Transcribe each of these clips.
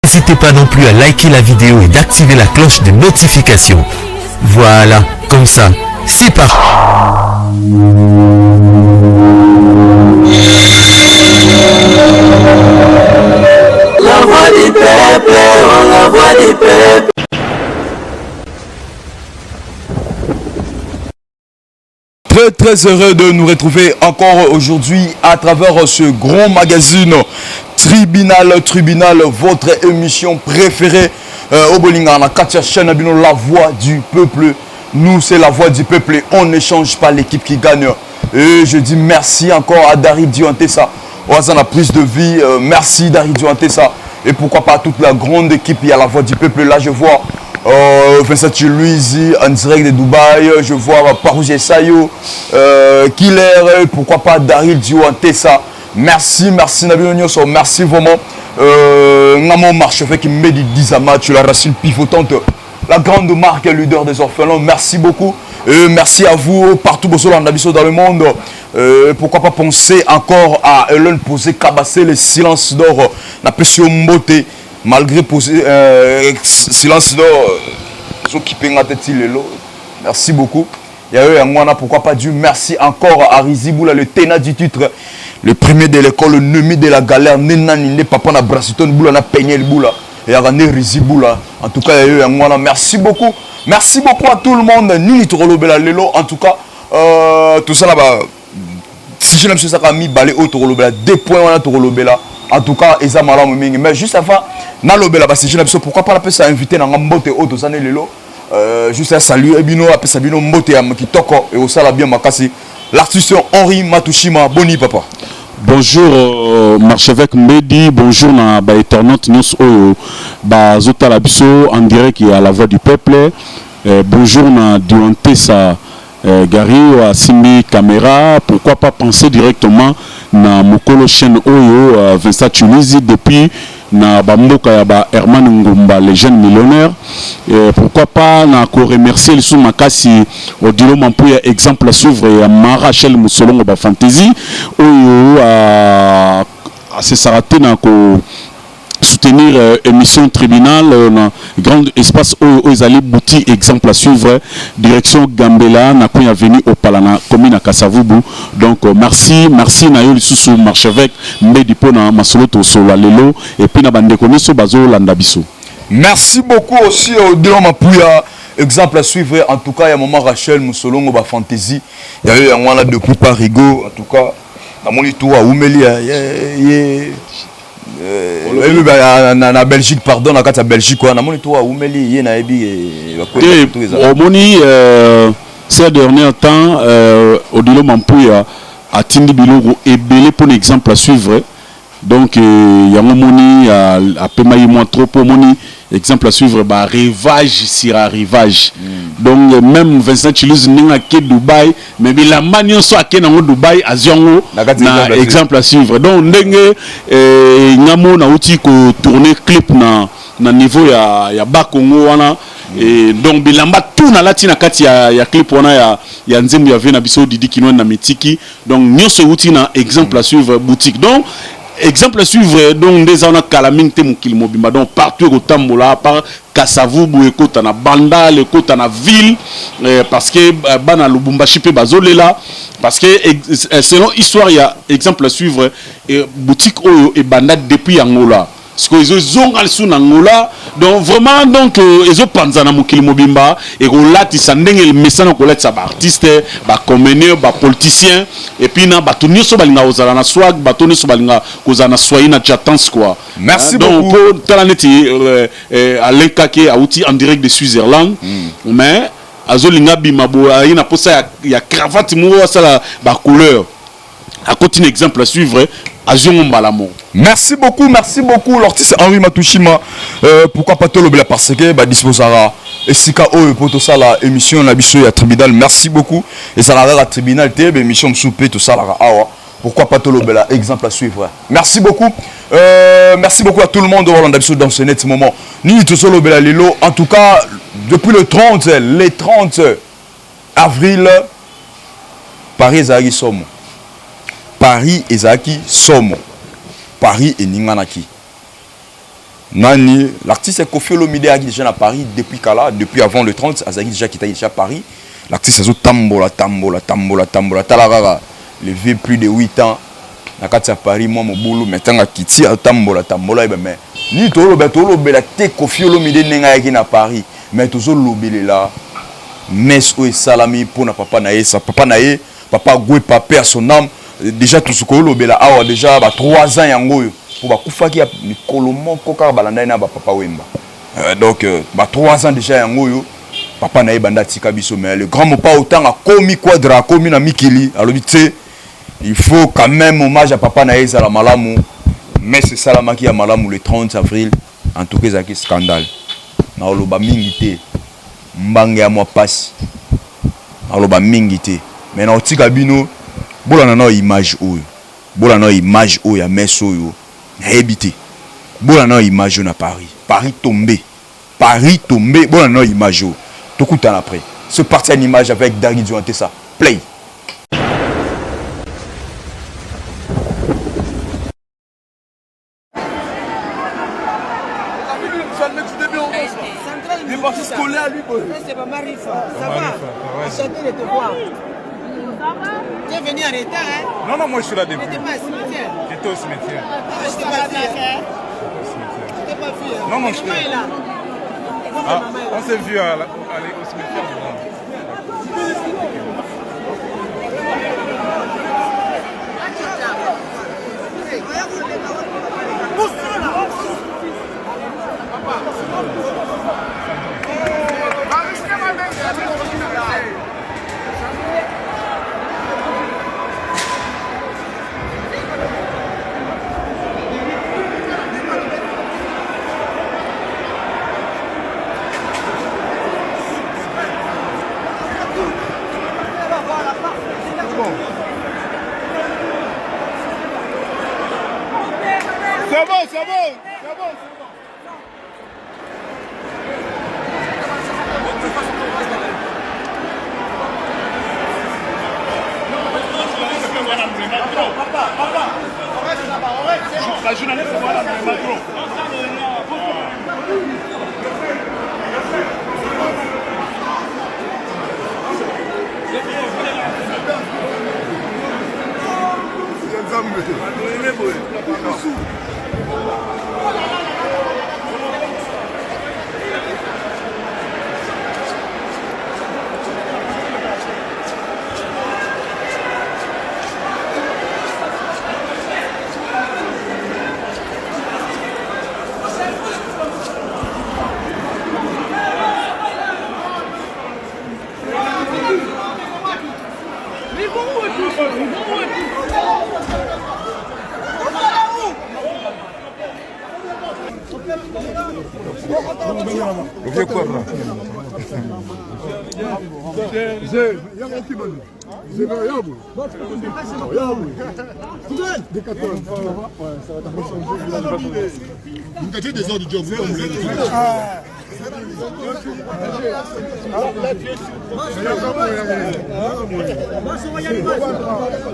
N'hésitez pas non plus à liker la vidéo et d'activer la cloche de notification. Voilà, comme ça, c'est parti. La voix du peuple, la voix du peuple. Très heureux de nous retrouver encore aujourd'hui à travers ce grand magazine Tribunal, votre émission préférée au Bolinga, la 4e chaîne, la voix du peuple. Nous, c'est la voix du peuple et on n'échange pas l'équipe qui gagne. Et je dis merci encore à Dari Diouantessa, à la prise de vie. Merci Dari Diouantessa. Et pourquoi pas toute la grande équipe, il y a la voix du peuple. Là, je vois Vincent Louisi en direct de Dubaï, je vois Parouge Sayo, Killer, pourquoi pas Dari Diouantessa. Merci Nabino, merci vraiment. Namo Marchefait qui met 10 à match, la racine pivotante, la grande marque leader des orphelins. Merci beaucoup. Merci à vous partout dans le monde. Pourquoi pas penser encore à Hélène Posé Kabassé, le silence d'or, la pression beauté, malgré poser silence d'or, qui peint la tête. Merci beaucoup. Il y a eu un mois, pourquoi pas Dieu. Merci encore à Riziboula, le ténat du titre. Le premier de l'école, le nemi de la galère, Nenani, papa na Brassiton, Boula, na Peigné, Boula, et à Rané Riziboula. En tout cas, il y a eu un mois. Merci beaucoup. Merci beaucoup à tout le monde. Nini Torolobela Lelo. En tout cas, tout ça là-bas. Si je n'aime pas ça, mis balé au Torolobela, 2 points on a Torolobela. En tout cas, ils ont mal. Mais juste avant, Nalobela, si je n'aime pas, pourquoi pas la personne inviter dans un mbote au Tosane Lelo. Juste à saluer Ebino, après Sabino Mbote à Makitoko et au Salabien Makasi. L'artiste Henri Matushima. Boni, papa. Bonjour Marchevêque Medi, bonjour na ba internaute news oyo ba zota la biso en direct à la voix du peuple. Bonjour na Diouantessa Gary à Simi Caméra, pourquoi pas penser directement na mokolo chaîne oyo Vincent Tunisie depuis na bamboka ya ba Herman Ngumba les jeunes millionnaires. Pourquoi pas na ko remercier le sous makasi Odilo Mampuya exemple à suivre ya Marachel Moussolongo ba fantasy oyo a se s'arrêter na ko soutenir émission tribunal na grand espace oyo ezali boutique exemple à suivre direction Gambela na ko ya venu au Palana commune à Kasavubu. Donc merci na yo lisusu Marchevêque Mbedi pona masoloto solo lelo et puis na bande koneso bazo landa biso. Merci beaucoup aussi au Odilo Mampuya exemple à suivre. En tout cas, il y a maman Rachel Moussolongo ba fantasy. Il y a eu un mois depuis Parigo. En tout cas, dans mon tour à Oumeli na Belgique, pardon, na carte Belgique quoi. Na mon tour à Oumeli na ebi Omoni ces derniers temps Odilo Mampuya a tindi bilogo et belé pour l'exemple à suivre. Donc il y a un moni à pemailler moins trop pour moni exemple à suivre bah rivage sur rivage. Donc même Vincent Chiluz n'inga ke Dubaï mais la manion soit ke na Dubaï à Ziongo na exemple à suivre. Donc ndenge ngamo na uti ko tourner clip na niveau ya Bakongo wana et donc bilamba tout na latina kati ya clip wana ya nzembo ya vena biso Didi Kino na Mitiki. Donc nyonso uti na exemple à suivre boutique. Donc exemple à suivre donc des ana kalaming te mokili mobimba donc partout au tambola par Kasavubu ekota na banda ekota na ville parce que bana Lubumbashi pe bazolela parce que selon histoire il y a exemple à suivre boutique oyo et banda depuis Angola parce que ils ont sous Angola donc vraiment donc ils ont panzana mokili mobimba et rolati sandenge le message ko letsa ba artiste ba comédien ba politicien et puis na batuni so balinga ozala na swag batuni so balinga kozana soyi na chatance quoi. Merci donc beaucoup. pour talaneti Alain Kake a outil en direct de Switzerland mais azolinga bimabo ina posa ya cravate mo sala ba couleur à continuer exemple à suivre. Merci beaucoup, l'artiste Henri Matushima. Pourquoi pas te le parce que bah disposera et Sika pour tout ça la émission la biso ya tribunal. Merci beaucoup et ça la tribunal TV émission souper tout ça la pourquoi pas te le exemple à suivre. Merci beaucoup à tout le monde dans ce net moment. Ni tout solo bela lilo en tout cas depuis le 30 avril Paris Zagi Somo. Paris ezaki somo Paris et Ninganaki Nani, l'artiste est Koffi Olomide qui est déjà à Paris depuis Kala, depuis avant le 30, Azaki déjà qui était déjà à Paris. L'artiste a tambola, talarara, levé plus de 8 ans. Nakati à Paris, moi mon boulot, maintenant à Kiti, à tambola, mais ni tolo bela te Koffi Olomide nenga qui na Paris, mais toujours l'obélé là, mes ou salami pour na papa nae, sa papa nae, papa goué papa son âme, déjà tout ce que l'obéla a déjà 3 ans yango. Pour bakufa qui a mikolomo koka balanda na ba papa wemba donc 3 ans déjà yango papa na ebanda tika biso mais le grand mopa autant a komi quadra komi na mikili alors il faut quand même hommage à papa na eza la malamu mais c'est salama qui a malamu le 30 avril en tout cas ça qui scandale na oloba mingité mbange ya moi passe oloba mingité mais na tika bino bolana na image oyo ya meso yo habité. Bon non image na Paris. Paris tombé. Bon non image. Tout coup après. Ce parti en image avec Dari Duante ça. Play. C'est pas Marifa. Ça va. Enchanté de te voir. Tu es venu en retard, hein? Non, moi je suis là depuis. Tu n'étais pas au cimetière. J'étais au cimetière. Je t'ai pas vu. Je t'ai pas vu. Non, je suis là. On s'est vu aller au cimetière. C'est bon. La journaliste, voilà, Macron.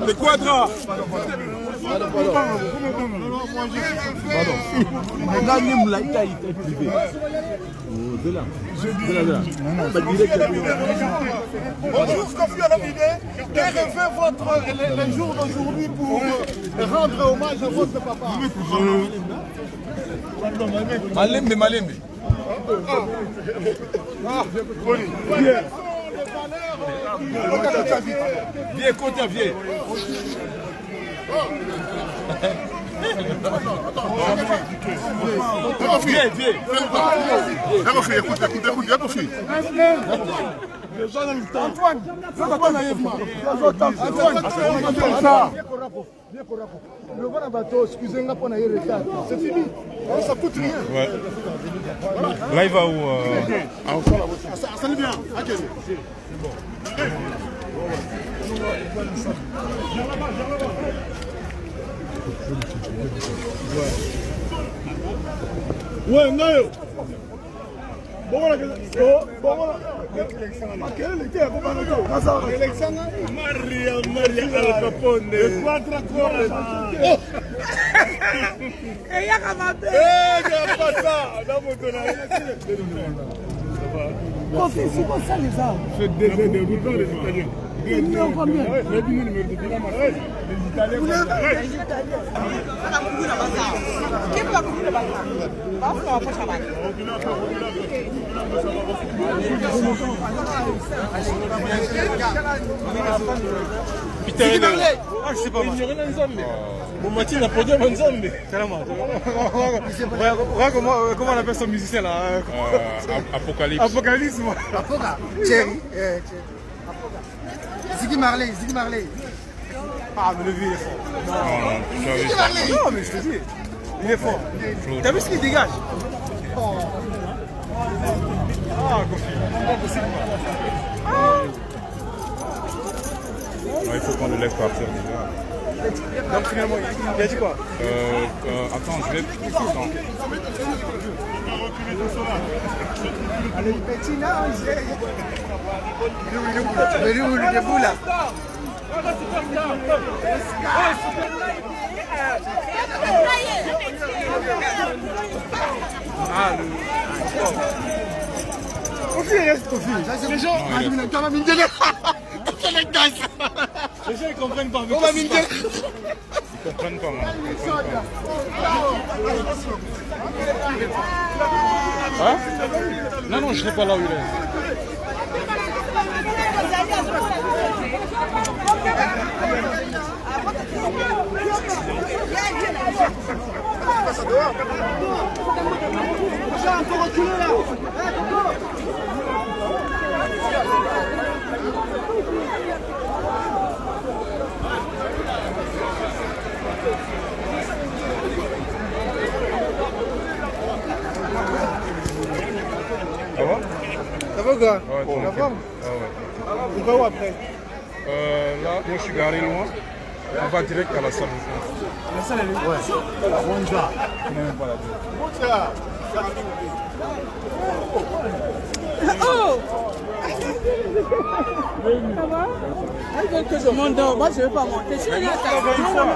Le quadra. Bonjour, Koffi Olomide. Quel est votre le jour d'aujourd'hui pour rendre hommage à votre papa? Malembe. Viens, côté, viens. C'est fini. Ça coûte rien. Ouais. Là, il va où Ça allait bien. Ouais, non. Comment on appelle ce musicien là? Apocalypse. Apocalypse. Ziggy Marley. Ah, mais le vieux il est fort. Non, mais je te dis, il est fort. T'as vu ce qu'il dégage? Ah, Kofi, pas possible. Il faut qu'on le laisse partir déjà. Donc finalement, il a dit quoi? Attends, je vais... Allez, petit là, il est où là? Kofi, reste Kofi. Les gens, ils comprennent pas. Ils comprennent pas, moi. Hein? Non, je ne serai pas là où il est. Ça va, gars? Ouais, la forme? Ouais. On va où après? Là, moi je suis garé loin. On va direct à la salle. La salle, elle est où? Ouais. Bonjour. Je n'ai même pas la tête. Oh! Ça va? Elle veut que je monte. Moi, je ne veux pas monter. Non.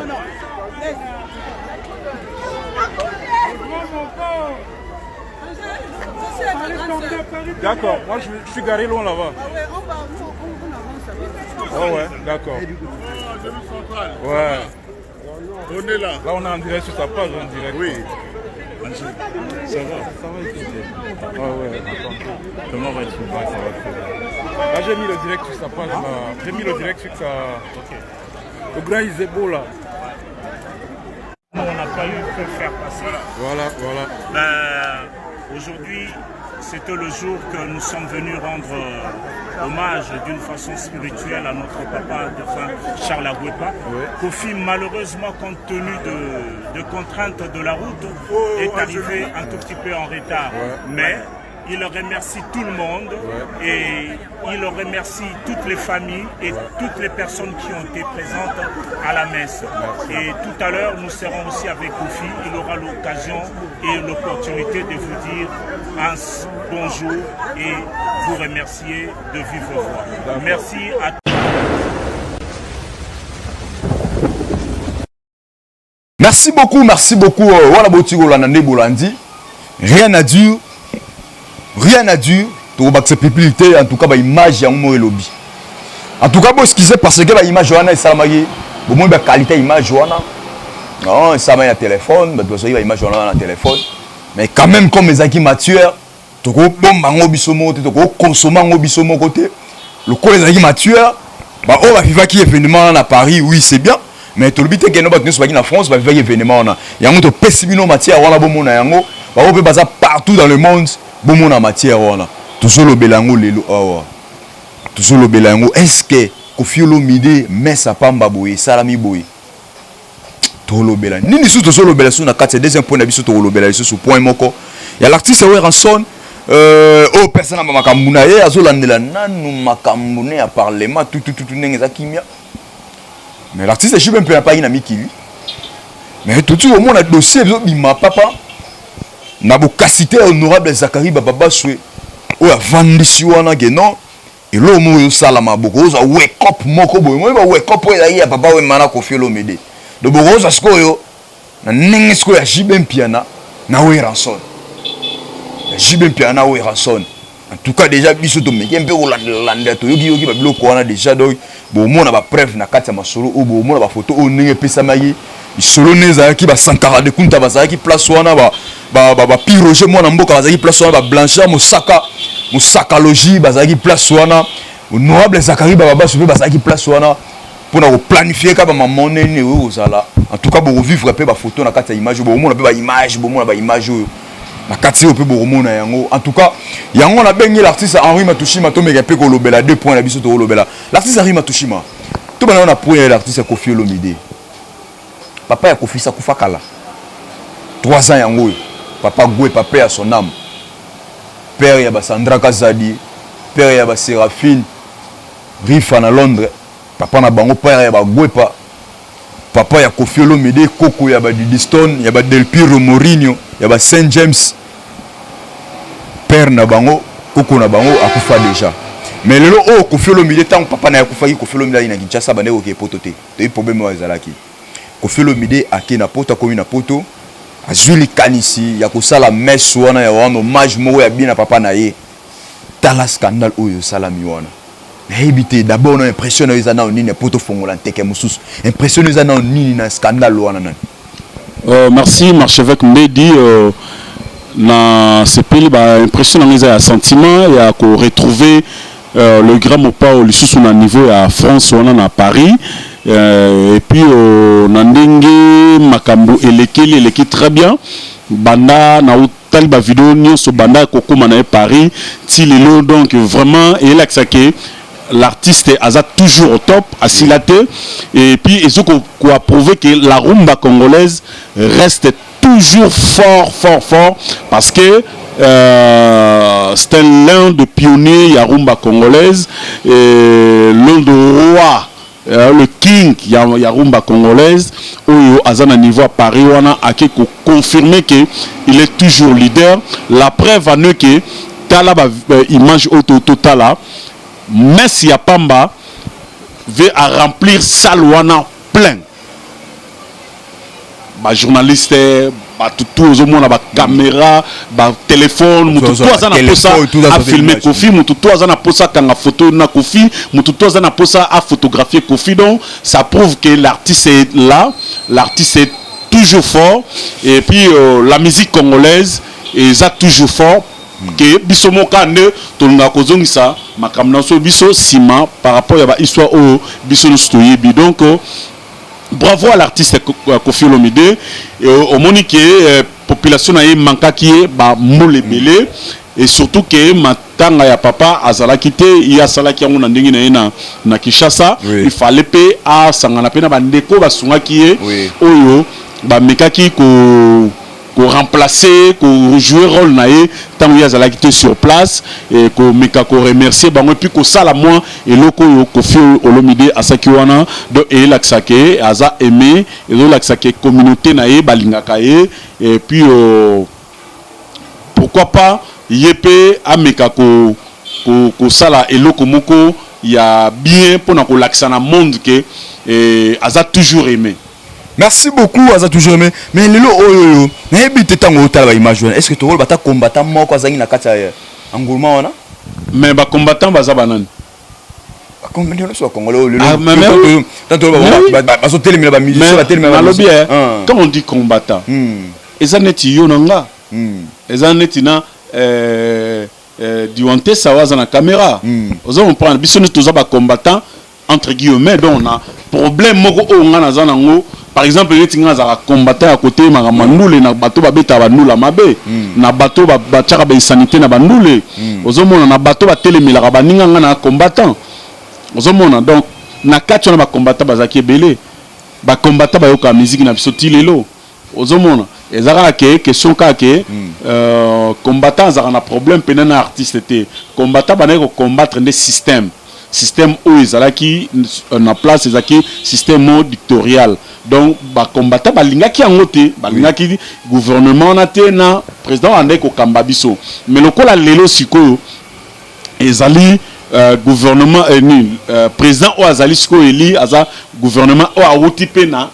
D'accord, moi je suis garé loin là-bas. Oh ouais, d'accord. Ouais. On est là. Là on est en direct sur sa page, en direct. Oui. Ça va écouter. Ouais, attends. Comment va être ça va être... Là j'ai mis le direct sur sa page. Là. J'ai mis le direct sur sa... Le grand Isebo là. On n'a pas eu que faire passer. Voilà. Aujourd'hui, c'était le jour que nous sommes venus rendre hommage d'une façon spirituelle à notre papa défunt Charles Agwepa. Kofi, malheureusement, compte tenu de contraintes de la route, est arrivé un tout petit peu en retard. Mais il remercie tout le monde et il remercie toutes les familles et toutes les personnes qui ont été présentes à la messe. Et tout à l'heure, nous serons aussi avec Kofi. Il aura l'occasion et l'opportunité de vous dire un bonjour et vous remercier de vive voix. Merci à tous. Merci beaucoup. Voilà Botigo Lanande Bolandi. Rien à dire. Tu vas accepter en tout cas l'image de mon lobby. En tout cas, ce qui s'est passé que l'image de Johanna, ça m'a dit, la qualité de l'image de Johanna. Non, ça m'a dit téléphone, l'image de Johanna téléphone. Mais quand même, comme les acquis matures, tu vas consommer un bisomo côté. Le coup les acquis matures, on va vivre qui événement à Paris, oui, c'est bien. Mais tout le but est que nous sommes en France, on va vivre événement. Il y a un peu matière, on peut passer partout dans le monde. Bon mon matière wana toujours le belango lelo awa toujours le belango est-ce que Kofi Olomide messa pamba boye salami boye to lo bela nini sous toujours le bela sous na 4 deuxième point d'avis sur to lo bela sur point moko ya l'artiste Weranson oh personne na makambuna ye azolandela nanu makambune ya parlement tout ndenge za kimia mais l'artiste je suis même peu pas ina mikili mais tout au monde dossier bima papa na bokasité honorable Zakari Baba Soué o ya vandisi wana ke non et lo mo yo salama boko za wake up moko boy mo ba wake up ya ya papa we mana Koffi Olomide do boko za skoyo na ningi skoyo ya Jibe Mpiana na we ranson ya Jibe Mpiana na we ranson en tout cas déjà biso to meke mpe ko landa to yoki ba biloko wana déjà donc bo mona ba preuve na kati ya masolo o bo mona ba photo o ningi pesa magi isolo neza ki ba sankara de kunta ba za ki place wana ba piroger mona mboka ba za ki place wana ba blanchard Mosaka logi ba za ki place wana honorable Zakari baba sobe ba za ki place wana pour na planifier ka ba mamone ne o zala en tout cas bo vivre pe ba photo na kati ya image bo mona pe ba image bo mona ba image na kati pe bo mona yango en tout cas yango na bengi l'artiste Henri Matushima to meka pe ko lobela 2 points na biso to lobela l'artiste Henri Matushima to bana na point l'artiste Koffi Olomide papa ya Koffi sakufa kala 3 ans yango papa Gwe papa ya son âme père ya ba Sandra Kazadi père ya ba Séraphine Rifa na Londres papa na bango père ya ba Gwe papa ya Koffi Olomide koko ya ba Didiston ya ba Del Piero Mourinho ya ba Saint James père na bango koko na bango akufa déjà mais lelo o Koffi Olomide tant papa na akufa ki Koffi Olomide ina Kinshasa bande ko ke poto te to problème wa ezalaki Koffi Olomide ake na poto komi na poto azuli kanisi ya kosala messe wana ya wana hommage moko ya bien na papa na ye tala scandale oyo salami wana na ebité d'abord na impression na ezana nini poto fongola nteke mususu impression ezana nini na scandale wana nani merci Marchevêque Mbedi na sepeli ba impression na eza ya sentiment ya ko retrouver le grand mopa au lisusu na niveau ya France wana na Paris et puis nandenge makambo eleki très bien banda na utali ba vidéo nyonso banda kokoma na Paris ti lelo donc vraiment et l'axaké l'artiste aza toujours au top asilaté et puis ils ont prouvé que la rumba congolaise reste toujours fort parce que c'était l'un des pionniers ya rumba congolaise et l'un des rois le king ya rumba congolaise oyo azana niveau à Paris wana ake ko confirmer que il est toujours leader la preuve en est que tala ba image auto totala Messi ya Pamba veut à remplir salle wana plein ba journaliste ba tout au monde ba caméra ba téléphone mutu to azana posa a filmer Koffi mutu to azana posa kanga photo na Koffi mutu to azana posa a photographier Koffi donc ça prouve que l'artiste est là l'artiste est toujours fort et puis la musique congolaise est toujours fort que biso mokande to nga kozongisa makamna so biso sima par rapport à histoire au biso no stoyebi donc bravo à l'artiste Koffi Olomide au monique population na ye mankaki ba molebele et surtout que matanga ya papa azala kité ya salaki yango na ndenge na ye na Kinshasa il fallait pe a sangana pe na bandeko basungaki ye oyo ba mekaki ko remplacer, ko jouer rôle naé tant qu'il y a la quitté sur place et ko meka ko remercier bango et puis ko sala moi et loko Koffi Olomide asakiwana do et laksake aza aimé et do laksake communauté naé balingaka et puis pourquoi pas yepé ameka ko sala et loko moko il y a bien pour na ko laksana monde que aza toujours aimé. Merci beaucoup, Aza toujours aimé. Mais lelo oyo, na ebité tango tala ba image. Est-ce que tu rôle bata combattant moko azangi na kati ya engouement wana? Mais ba combattant baza banane. Ba combattant so congolais lelo. Tanto ba so télé ba musicien ba télé ba. Quand on dit combattant, ezaneti yo nanga. Ezaneti na diwanté sawaza na caméra. Ozo on prend biso nous tous ba combattant entre guillemets donc on a problème moko o ngana zanango. Par exemple, les gens qui combattent à côté, na bateau ba beta ba nula mabe, na bateau ba tchaka ba sanité na ba nule. Ozomona na bateau ba telemela ba ninga na combattant. Ozomona donc na kati na ba combattant bazaki belé. Ba combattant ba yoka musique na biso tilelo. Ozomona ezara ke question ka ke combattant za na problème penana artiste té. Combattant ba na ko combattre des systèmes. Système où ils qui en place ils système dictatorial donc ba combattant balinga qui en côté balinga qui gouvernement na président ande ko kambabiso mais le kola lelo siko ezali gouvernement président o azali siko eli aza gouvernement o awuti pe na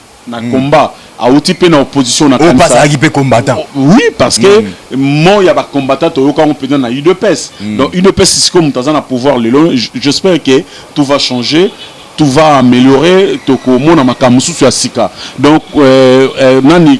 combat awuti pe na opposition na kanisa o pas agipe combattant oui parce que moi ya ba combattant to ka on peut na UDPS donc UDPS siko mutaza na pouvoir lelo j'espère que tout va changer, tout va améliorer toko mona makamusu ya sika donc nani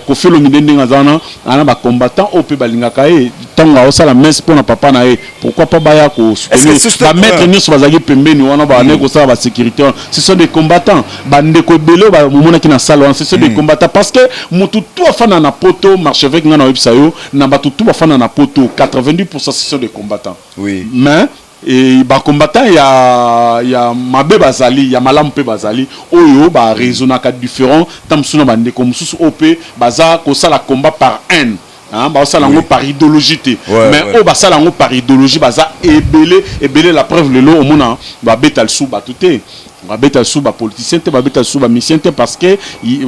Kofi Olomide ndengazana ana ba combattant au pe balingaka e tango osala messe pona papa na e pourquoi pas baya ko soutenir ba mettre nyonso bazaki pembeni wana ba ne ko sala ba sécurité ce sont des combattants ba ndeko belé ba momona ki na salon ce sont des combattants parce que mutu tout afana na poto marchevêque ngana websa yo na ba tout afana na poto 90% ce sont des combattants oui mais et ba combattant ya mabe bazali ya malamu pe bazali oyo ba raisonnaka différent tamsuna ba ndeko mususu op baza ko sala combat par haine hein ba sala ngo par idéologie mais o ba sala ngo par idéologie baza ebele la preuve lelo omona ba betal sou ba tuté ba betal sou ba politicien te ba betal sou ba mission te parce que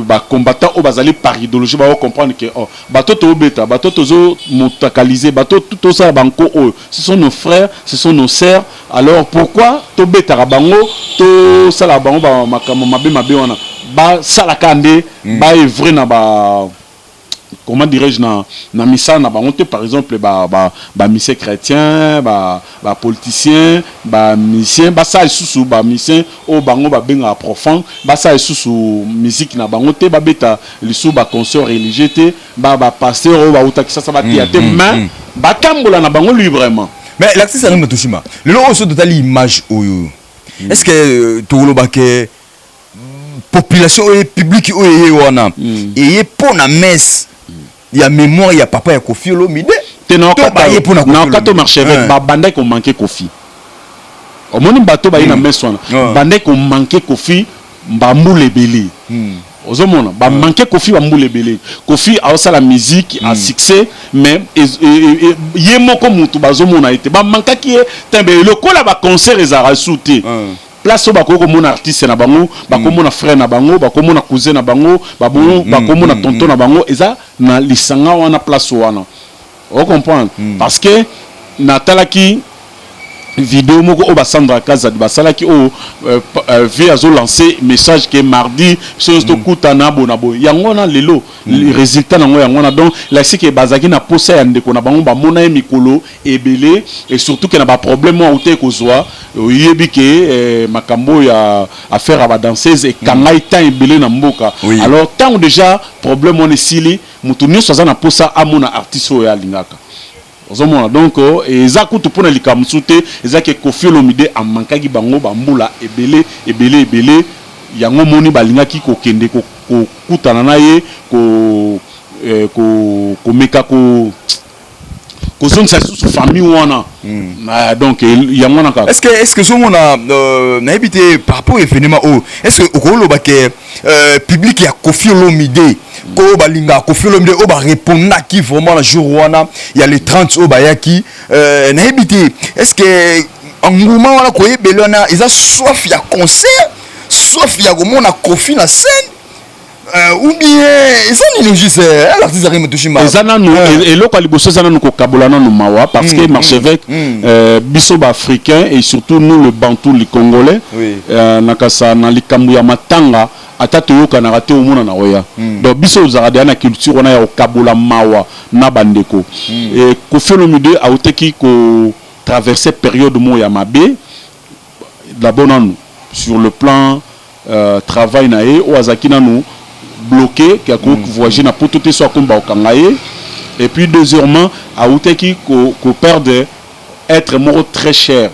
ba combattant o bazali par idéologie ba comprendre que oh ba toto beta ba toto zo motakaliser ba toto ça banko o ce sont nos frères, ce sont nos sœurs, alors pourquoi to beta bango to sala bango ba makamo mabe wana ba sala kande ba evre na ba comment dirais-je na missa na bango te par exemple ba mission chrétien ba politicien ba mission ba sa susu ba mission o bango ba benga profane ba sa susu musique na bango te ba beta lisu ba concert religieux te ba pasteur o ba utakisa sa ba théâtre mais ba kambola na bango librement mais l'accès ça nous touchima le lot aussi de l'image oyo est-ce que tolo baké population et public oyo wana et pour na messe il y a mémoire il y a papa ya Kofi Olomide na kato marché avec ba bande ko manquer Kofi au moni bato ba ina messe wana bande ko manquer Kofi mbambule belé ozomona ba manquer Kofi mbambule belé Kofi a aussi la musique a succès mais yemoko mutu bazomona ete ba manka ki tembe le kola ba concert ezara souté place ba ko mon artiste na bango ba ko mon frère na bango ba ko mon cousin na bango ba ko mon tonton na bango eza na lisanga wana place wana on comprend parce que na talaki vidéo moko o basandra kaza basalaki o via zo lancer message que mardi so to kutana bonabo yango na lelo résultat nango yango na donc la c'est que bazaki na posa ya ndeko na bango ba mona e mikolo ebele et surtout que na ba problème o te ko zoa yebi ke makambo ya affaire aba danseuse et kangai temps ebele na mboka alors tant déjà problème on esili mutu nyoso za na posa amona artiste o ya lingaka donc eza kutu pona likamsute eza ke Kofi Olomide amankaki bango bambula ebele yango moni balingaki ko kende ko kutana na ye ko meka ko zonsa sous famille wana donc yango na est-ce que somo na habité par rapport au événement est-ce que okoloba ke public ya Kofi Olomide ko balinga Kofi Olomide o ba répondre qui vraiment le jour wana il y a les 30 au bayaki na habité est-ce que engouement wana ko yebelona ils soif ya concert soif ya komona Kofi na scène ou bien ils ont une logique l'artiste a remis touché ils en nous et local liboso ça nous ko kabolana no mawa parce que marchevêque biso ba africain et surtout nous le bantou les congolais nakasa na likambu ya matanga atatu yoka na raté omona na oya donc biso uzarade na culture na ya okabola mawa na bandeko et Kofi Olomide a oteki ko traverser période mo ya mabe d'abord nous sur le plan travail na e o azaki na nous bloqué qui a voyagé na pototé soit comme baokangaye et puis deuxièmement a outeki ko perdre être mort très cher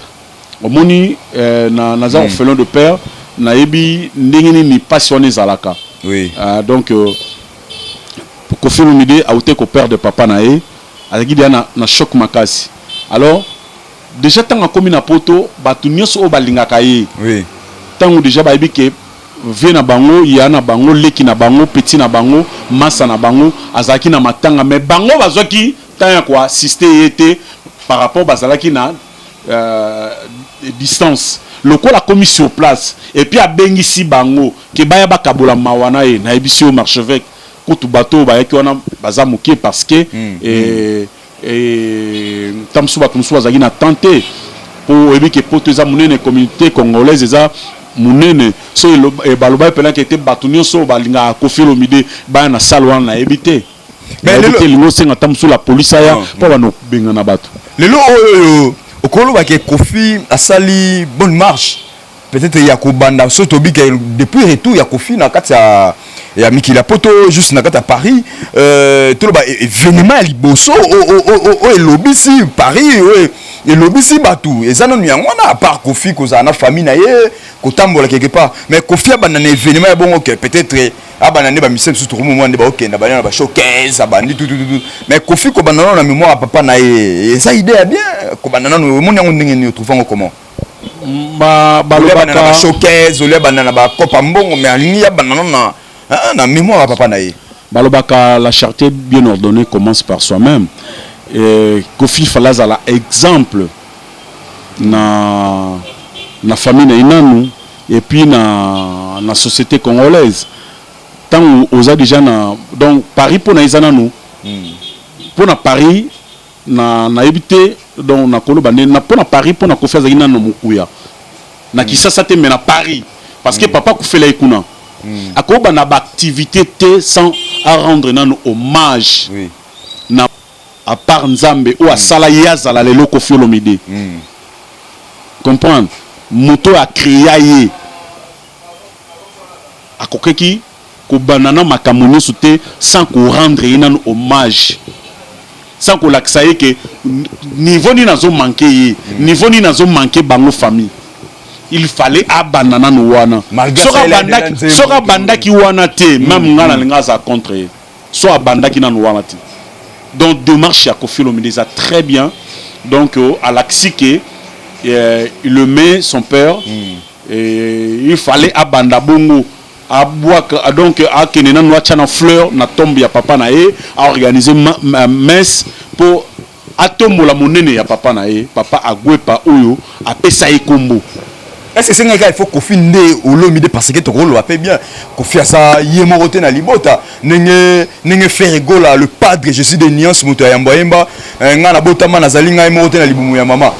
au moni na naza orphelin de père na ebi ndengeni ni passionné zalaka oui donc Kofi Olomide a outeki ko perdre papa na e azaki dia na choc makasi alors déjà tant comme na poto batu nyonso o balingaka ye oui tant déjà ba ebi ke vie na bango ya na bango leki na bango petit na bango massa na bango azaki na matanga mais bango bazwaki tanya quoi assister été par rapport bazalaki na distance le ko la commis sur place et puis a bengisi bango ke baya bakabola mawana e na ebisi au marchevêque kutu bato ba yaki wana bazamuki parce que tamsuba azaki na tenté pour éviter que pour tous les communauté congolaise eza munene so e baloba pela qui était batunyo so balinga Koffi Olomide ba na salwa na éviter mais le lingo senga tam sur la police ya pour ba no benga na bato lelo okolo ba ke Koffi asali bonne marche peut-être ya ko banda so to bi ke depuis retour ya Koffi na kati ya Mikila Poto juste na kati ya Paris tout ba événement liboso o elobisi Paris et lobisi batou et ça non yango na à part Koffi koza na famille na ye ko tambola quelque part mais Koffi abana na événement ya bon OK peut-être abana ne ba mission surtout moment ne ba OK na ba na ba showcase abandi tout mais Koffi ko bana na mémoire papa na ye ça idée est bien ko bana na mo nyango ndenge ni trouver comment ba ba showcase ole bana na ba kopa mbongo mais alingi ya bana na mémoire papa na ye balobaka la charité bien ordonnée commence par soi-même. Koffi Falaza la exemple na famille na inanu et puis na société congolaise tant aux déjà na donc Paris pour na izananu pour na Paris na éviter donc na koloba na pour na Paris pour na Koffi Falaza inanu mukuya na Kisasa te mais na Paris parce que papa Koffi la ikuna akoba na ba activité te sans à rendre nanu hommage na à part Nzambe ou à Salayaza la lelo Koffi Olomide. Comprendre? Moto a créé a kokeki ko banana makamoni souté sans ko rendre un hommage. Sans ko laksaye que niveau ni nazo manquer niveau ni nazo manquer bango famille. Il fallait abanana no wana. Sora banda ki wana te même ngana linga za contre. So banda ki na no wana te. Donc démarche à Koffi Olomide très bien. Donc à l'Axique, il le met son père. Et il fallait à Bandabongo, à Boaka, donc à Kenena Noachana Fleur, na tombe ya papa nae, à organiser messe pour atombo la monnaie ya papa nae, papa a Gwepa Oyo, à Pesaï Kombo. Est-ce que c'est un gars il faut Koffi nde Olomide parce que ton rôle appelle bien Koffi a ça yemorote na libota nenge faire gola le padre je suis de nuance moto ya mboyemba ngana botama na zalinga yemorote na libumu ya mama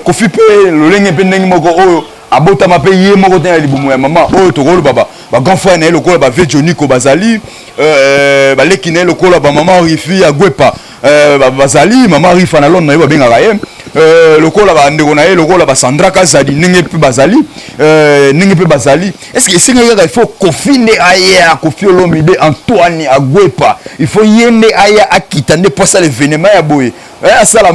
Koffi pe lolenge pe nenge moko o abotama pe yemorote na libumu ya mama o to rôle baba ba grand frère na lokola ba ve Johnny ko bazali ba lekine lokola ba mama rifi ya Gwepa bazali mama rifa na lon na yo benga raem lokola ba ndeko na ye lokola ba Sandra Kazadi ninge pe bazali est-ce que c'est il faut Koffi ne aya Koffi Olomide Antoine Agwepa il faut yende aya akitande pour ça l'événement ya boye ça la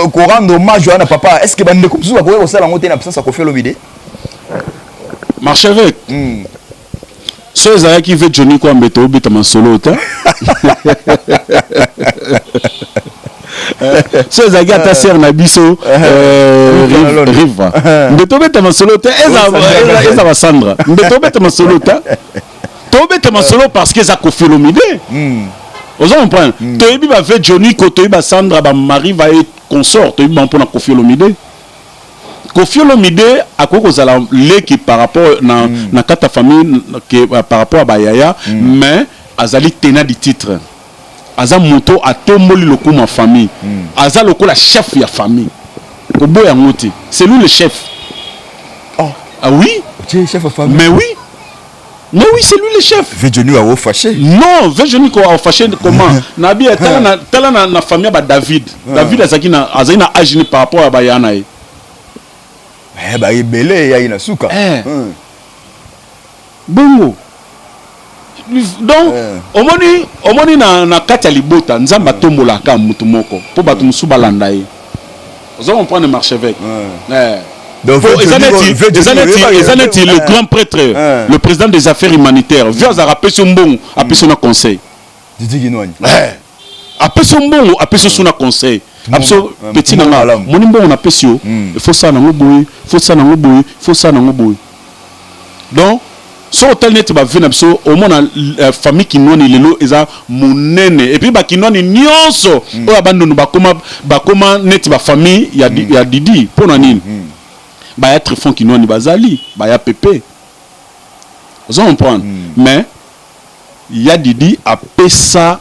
ko rendre hommage à papa est-ce que ba ndeko biso ba ko ça la monter na absence à Koffi Olomide marche avec so ezaya qui veut Johnny ko ambeto obeta masolo ta so ezaki ata ser na biso riva ndetobeta masolo te eza basandra ndetobeta masolo ta tobeta masolo parce que eza Koffi Olomide ozo comprendre toyebi bave Johnny ko toyebi basandra bamari va et consort toyebi bampona Koffi Olomide Koffi Olomide akoko kozala leki par rapport na kata famille par rapport à bayaya mais azali tenant du titre aza moto atomboli loko ma famille aza loko la chef ya famille kobo ya ngoti c'est lui le chef ah oui tu es chef de famille mais oui c'est lui le chef Vejoni a fâché non Vejoni ko a fâché comment na bi tala na famille ba David azaki na agini par rapport à bayana e ba ibele ya ina suka bongo donc omoni na kati ya libota nzamba tombolaka mutu moko po bato musu balanda ye ozo comprendre marche avec donc le grand prêtre le président des affaires humanitaires vient à rappeler son bon appeler son conseil Didi Ginwani appeler son bon appeler son conseil absolument petit nanga moni bon on appelle sio il faut ça na ngoboy faut ça na ngoboy donc so hotel net ba vena biso au moins famille kinoni lelo eza monene et puis ba kinoni nyonso o abandono bakoma net ba famille ya Didi pona nini ba être fond kinoni bazali ba ya pépé vous comprendre mais ya Didi a pesa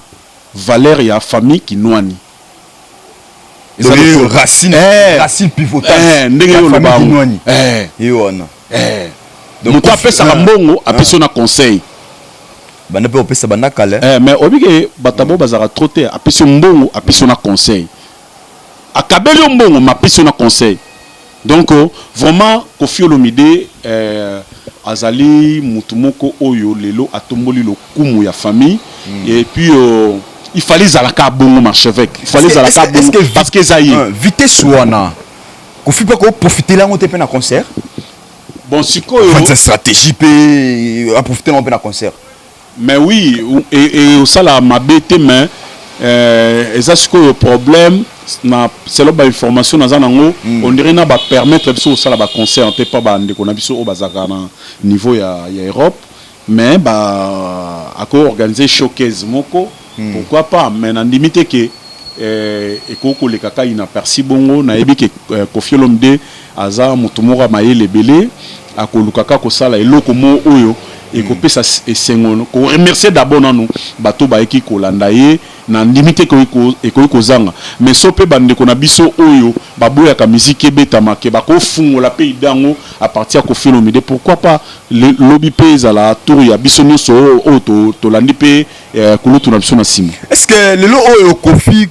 valeur ya famille kinoni racine pivotage donc après ça mbongo après son conseil bana pe opesa bana kale mais obike batabo bazara trotter après son mbongo après son conseil akabeli mbongo ma après son conseil donc vraiment Koffi Olomide azali mutumoko oyo lelo atomboli lo kumu ya famille et puis il fallait zalaka bongo marchevêque il fallait zalaka bongo parce que zayi vitesse wana Koffi pas ko profiter là on te na concert bon siko sa stratégie pe à profiter on pe na concert mais oui et au sala mabete mais ça c'est le problème na selon ba information na zanango on dirait na ba permettre biso sala ba concert on te pas ba ndeko na biso o bazaka na niveau ya Europe mais ba ako organiser showcase moko pourquoi pas mais na limite que ekoko le kaka ina perci bongo na yebi ke Koffi Olomide aza mutumora mayele belé akolukaka ko sala eloko mo oyo et qu'on peut s'essengono qu'on remercier d'abord nous bateau ba eki kolanda ye na limite ko zanga mais so pe bande ko na biso oyo baboya ka musique ebetama ke ba ko fungola pe idango à partir ko Koffi Olomide pourquoi pas le lobby pesa la tour ya biso nyonso o to landi pe kulutu na biso na sima est-ce que le oyo Koffi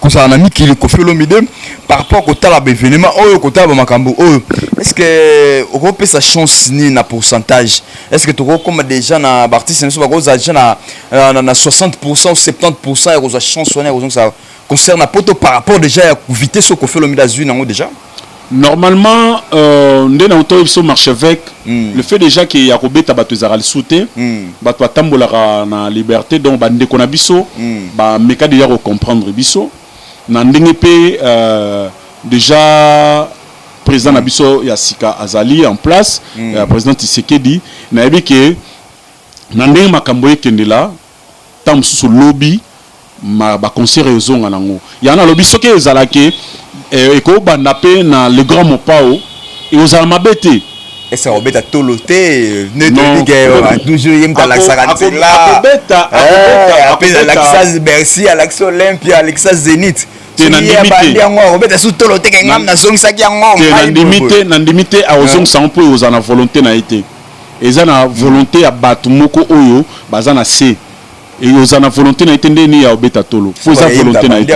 ça na miki le Koffi Olomide par rapport au tala événement oyo ko tala makambo oyo est-ce que on peut sa chance ni na pourcentage est-ce que tu comme déjà na artiste ne sont pas gros agent na 60% ou 70% et aux chance on ça concerne na poto par rapport déjà à vitesse au Koffi Olomide azui nango déjà normalement ndé na auto so marchevêque le fait déjà que ya kobeta bato zaral souté bato atambola na liberté donc bande ko na biso ba meka déjà comprendre biso na ndenge pe déjà président Nabiso Yassika Azali en place président Tshisekedi na yebi ke na ndenge makambo ekendela tam sous lobby ma ba concert ezonga nango yana lobby soki ezalaki eko banda pe na le grand mopao et aux almabete et ça obeta toloté ne te toujours yem dans la sarante là après l'Axas Bercy Alex Olympia Alexa Zénith na limité à ozong sans peu aux ana volonté na été et na volonté à battre moko oyo bazana c et aux ana volonté na été ndeni ya obeta tolo faut ça volonté na été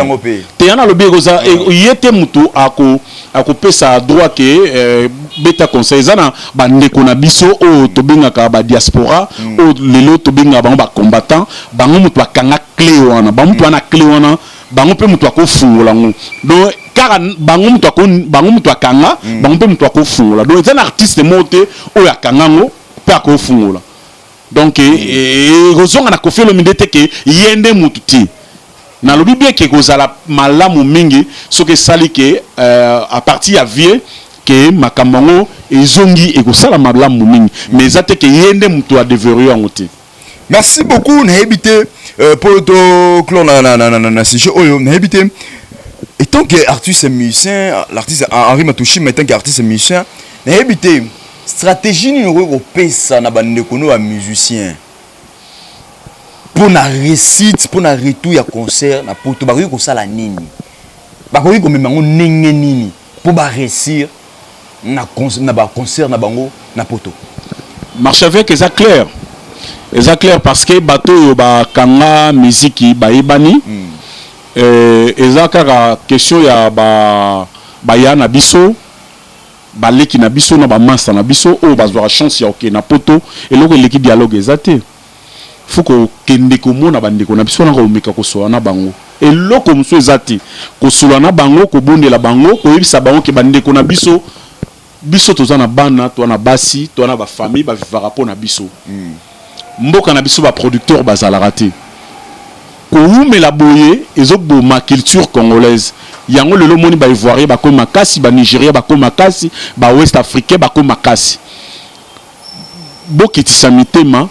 te yana lobi goza yete mutu ako pesa droit que beta conseil zana bandeko na biso o tobenga ka ba diaspora o lelo tobenga ba combattant bango mutu akanga clé wana ba mutu ana clé wana bango pe mutu akofungola ngo donc car bango mutu akanga bango pe mutu akofungola donc c'est un artiste moté o akanga ngo pe akofungola donc rozonga na Koffi Olomide te ke yende mutu ti na lobi bien ke kozala malamu mingi soki sali ke à partir ya vie ke makambo ezongi ekosala malamu mingi mais zate ke yende mutu a devenir ngote. Merci beaucoup na habité pour le clone na sujet oyo na habité étant que artiste et musicien l'artiste Henri Matouchi mais étant que artiste et musicien na habité stratégie ni au pesa na bande kono a musicien pour na réussite pour na retour ya concert na poto ba ko sala nini ba ko même ngo nenge nini pour ba réussir na concert na bango na poto marche avec ça clair. C'est clair parce que bateau yo ba kanga musique ba ibani ezaka question ya ba ya na biso ba leki na biso na ba massa na biso o bazwa chance ya ok na poto et loko leki dialogue ezate faut ko kende ko mona bandeko na biso na ko meka ko so na bango et loko muso ezate ko sula na bango ko bondela bango ko yebisa bango ke bandeko na biso tozana bana to na basi to na ba famille ba vivara po na biso mboka na biso ba producteur bazalaka te ko umela boye ezokbo ma culture congolaise yango lelo moni ba ivoirien ba ko makasi ba nigérien ba ko makasi ba ouest africain ba ko makasi bokitisa mitema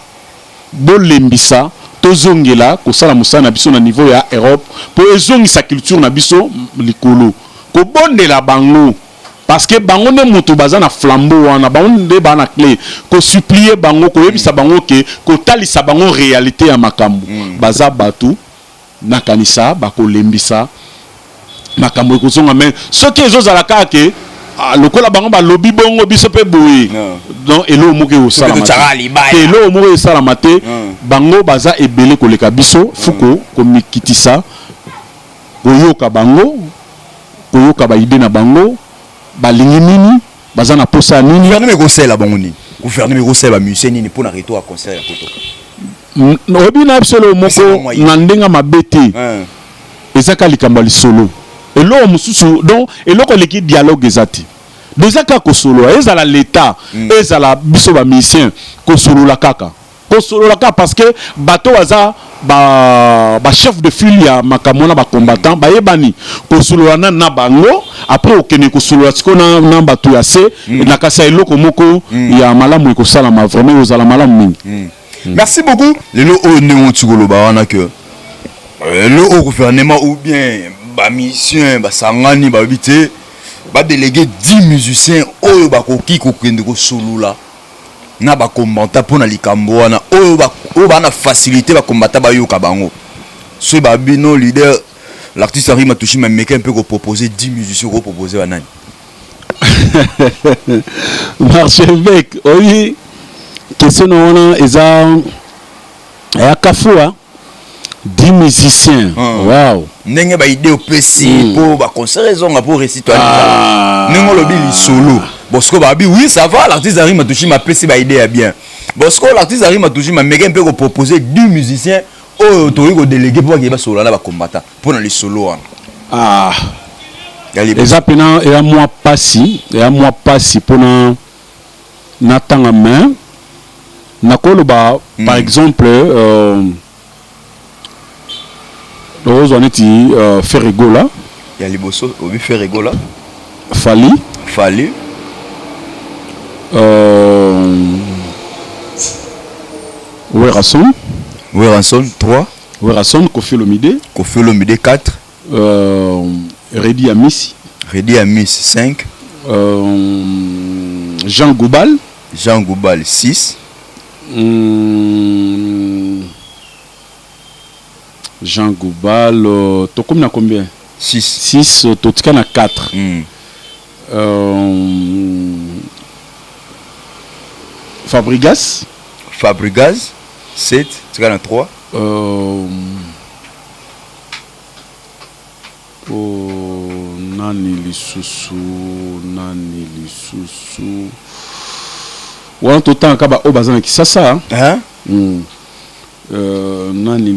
bolembisa tozongela ko sala musana na biso na niveau ya Europe po ezongisa culture na biso likolo ko bondela bango parce que bango ne mutu bazana flambeau wana bango nde bana clé ko supplier bango ko yebisa bango ke ko talisa bango réalité ya makambo baza batu na kanisa bako lembisa makambo ekozonga mais soki ezozala kaka ke lokola bango balobi bongo biso pe boye donc elo moke osala mate elo moke osala mate bango baza ebele koleka biso fuko komikitisa koyoka bango koyoka ba idée na bango balingi nini baza na posa nini gouvernement ekosela bango nini gouvernement ekosela ba musicien nini pour na retour à concert ya poto obina absolument moko na ndenga mabete ezaka likambo lisolo elo mususu donc eloko leki dialogue ezati déjà ka kosolo ezala l'état ezala biso ba musicien kosolo la kaka parce que bato waza ba chef de file ya makamona ba combattant ba yebani kosolo na bango après okene kosolo tiko na bato ya se na kasa eloko moko ya malamu ekosala ma vraiment ozala malamu mingi. Merci beaucoup. Lelo o néon tugolo ba wana que le gouvernement ou bien ba mission ba sangani ba bité ba déléguer 10 musiciens oyo ba koki ko kende ko solo la na ba combattant pour na likambo wana oyo ba na facilité ba combattant ba yoka bango so ba bino leader l'artiste Henri Matouchi m'a meké un peu ko proposer 10 musiciens ko proposer banani Marchevêque oui question on eza ya kafua 10 musiciens wow ndenge ba idée opesi pour ba concert ezonga pour réciter ndenge lobi li solo bosco ba bi oui ça va l'artiste Henri Matouchi m'a pesi ba idée bien bosco l'artiste Henri Matouchi m'a meké un peu ko proposer 10 musiciens oh to ko déléguer pour que ba solo na ba combattant pour na li solo eza pena et à moi passi pour na tanga main nakoloba par exemple ozoneti Ferregola ya liboso obi Ferregola Fali Werason 3 Werason Kofi Olomide 4 Redi Amis 5 Jean Goubal 6 Jean Goubal to combien combien 6 totika na 4 Fabregas 7 totika na 3 nani lisusu wana totan kaba o bazana kisasa nani